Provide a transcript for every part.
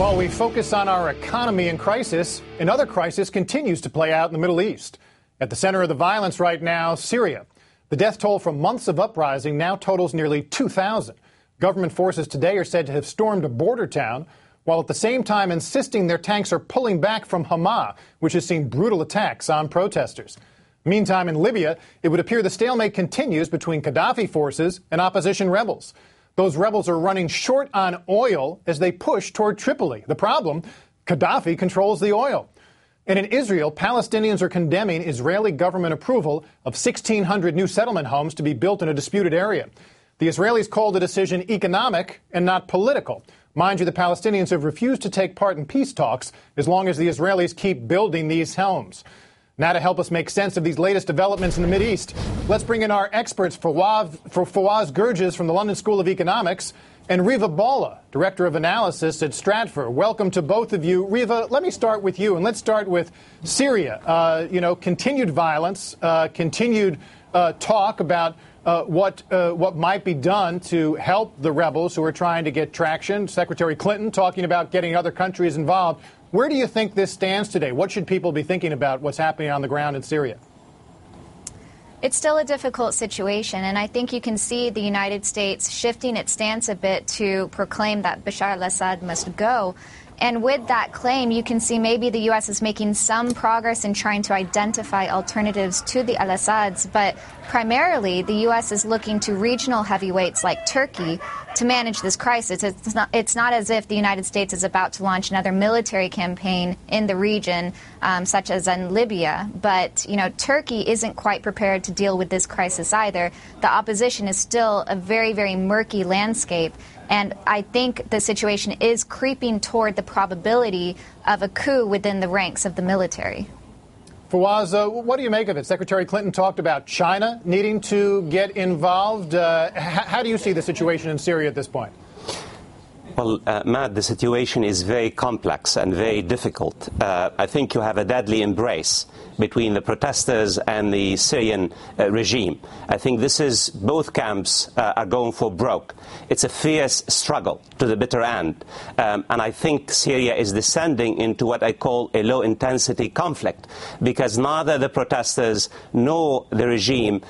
While we focus on our economy in crisis, another crisis continues to play out in the Middle East. At the center of the violence right now, Syria. The death toll from months of uprising now totals nearly 2,000. Government forces today are said to have stormed a border town, while at the same time insisting their tanks are pulling back from Hama, which has seen brutal attacks on protesters. Meantime, in Libya, it would appear the stalemate continues between Gaddafi forces and opposition rebels. Those rebels are running short on oil as they push toward Tripoli. The problem, Gaddafi controls the oil. And in Israel, Palestinians are condemning Israeli government approval of 1,600 new settlement homes to be built in a disputed area. The Israelis called the decision economic and not political. Mind you, the Palestinians have refused to take part in peace talks as long as the Israelis keep building these homes. Now to help us make sense of these latest developments in the Mideast, let's bring in our experts, Fawaz Gurges from the London School of Economics and Riva Balla, Director of Analysis at Stratfor. Welcome to both of you. Riva, let me start with you, and let's start with Syria. Continued violence, continued talk about what might be done to help the rebels who are trying to get traction. Secretary Clinton talking about getting other countries involved. Where do you think this stands today? What should people be thinking about what's happening on the ground in Syria? It's still a difficult situation, and I think you can see the United States shifting its stance a bit to proclaim that Bashar al-Assad must go. And with that claim, you can see maybe the U.S. is making some progress in trying to identify alternatives to the al-Assads, but primarily the U.S. is looking to regional heavyweights like Turkey to manage this crisis. It's not as if the United States is about to launch another military campaign in the region, such as in Libya. But, Turkey isn't quite prepared to deal with this crisis either. The opposition is still a very, very murky landscape. And I think the situation is creeping toward the probability of a coup within the ranks of the military. Fawaz, what do you make of it? Secretary Clinton talked about China needing to get involved. How do you see the situation in Syria at this point? Well, Matt, the situation is very complex and very difficult. I think you have a deadly embrace between the protesters and the Syrian regime. I think both camps are going for broke. It's a fierce struggle to the bitter end. And I think Syria is descending into what I call a low-intensity conflict, because neither the protesters nor the regime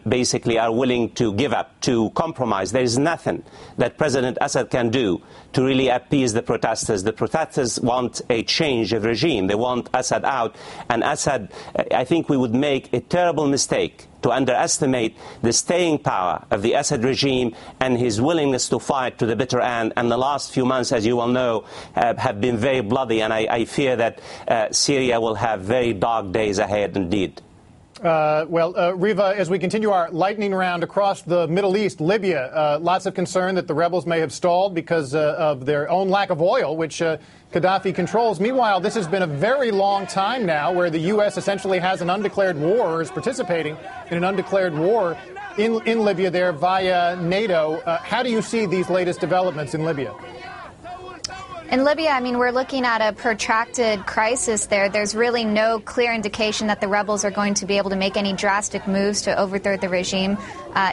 basically are willing to give up, to compromise. There is nothing that President Assad can do to really appease the protesters. The protesters want a change of regime. They want Assad out. And Assad, I think we would make a terrible mistake to underestimate the staying power of the Assad regime and his willingness to fight to the bitter end. And the last few months, as you well know, have been very bloody. And I fear that Syria will have very dark days ahead indeed. Riva, as we continue our lightning round across the Middle East, Libya, lots of concern that the rebels may have stalled because of their own lack of oil, which Gaddafi controls. Meanwhile, this has been a very long time now where the U.S. essentially has an undeclared war, or is participating in an undeclared war in Libya there via NATO. How do you see these latest developments in Libya? In Libya, we're looking at a protracted crisis there. There's really no clear indication that the rebels are going to be able to make any drastic moves to overthrow the regime.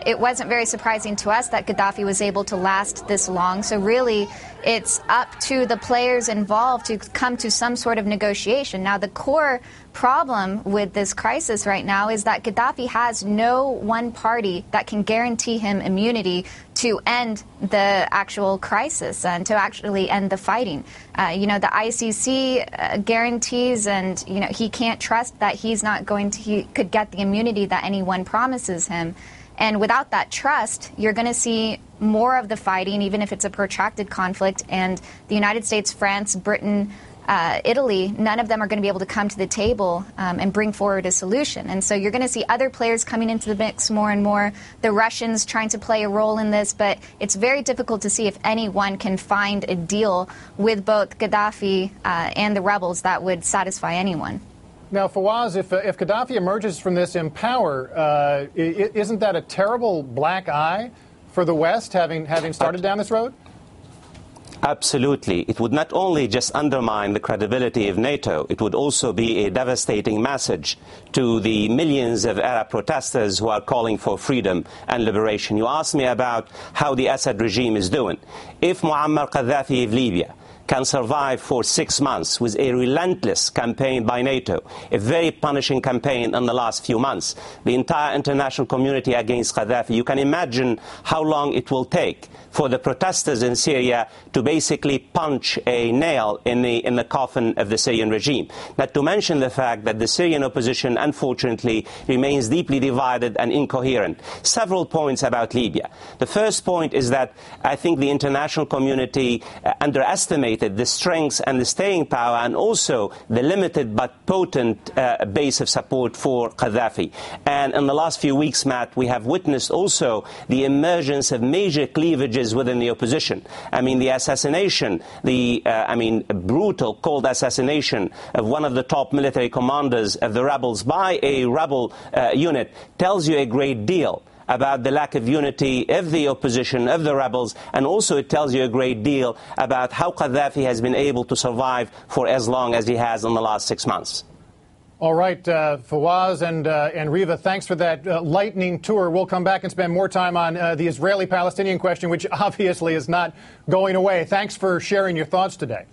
It wasn't very surprising to us that Gaddafi was able to last this long. So really, it's up to the players involved to come to some sort of negotiation. Now, the core problem with this crisis right now is that Gaddafi has no one party that can guarantee him immunity to end the actual crisis and to actually end the fighting. The ICC guarantees, and he can't trust that he could get the immunity that anyone promises him. And without that trust, you're going to see more of the fighting, even if it's a protracted conflict. And the United States, France, Britain, Italy, none of them are going to be able to come to the table and bring forward a solution. And so you're going to see other players coming into the mix more and more, the Russians trying to play a role in this, but it's very difficult to see if anyone can find a deal with both Gaddafi and the rebels that would satisfy anyone. Now, Fawaz, if Gaddafi emerges from this in power, isn't that a terrible black eye for the West, having started down this road? Absolutely. It would not only just undermine the credibility of NATO, it would also be a devastating message to the millions of Arab protesters who are calling for freedom and liberation. You asked me about how the Assad regime is doing. If Muammar Gaddafi of Libya can survive for 6 months with a relentless campaign by NATO, a very punishing campaign in the last few months, the entire international community against Gaddafi, you can imagine how long it will take for the protesters in Syria to basically punch a nail in the coffin of the Syrian regime. Not to mention the fact that the Syrian opposition, unfortunately, remains deeply divided and incoherent. Several points about Libya. The first point is that I think the international community underestimated the strength and the staying power and also the limited but potent base of support for Gaddafi. And in the last few weeks, Matt, we have witnessed also the emergence of major cleavages within the opposition. I mean, the assassination, brutal, cold assassination of one of the top military commanders of the rebels by a rebel unit tells you a great deal about the lack of unity of the opposition, of the rebels, and also it tells you a great deal about how Gaddafi has been able to survive for as long as he has in the last 6 months. All right, Fawaz and Riva, thanks for that lightning tour. We'll come back and spend more time on the Israeli-Palestinian question, which obviously is not going away. Thanks for sharing your thoughts today.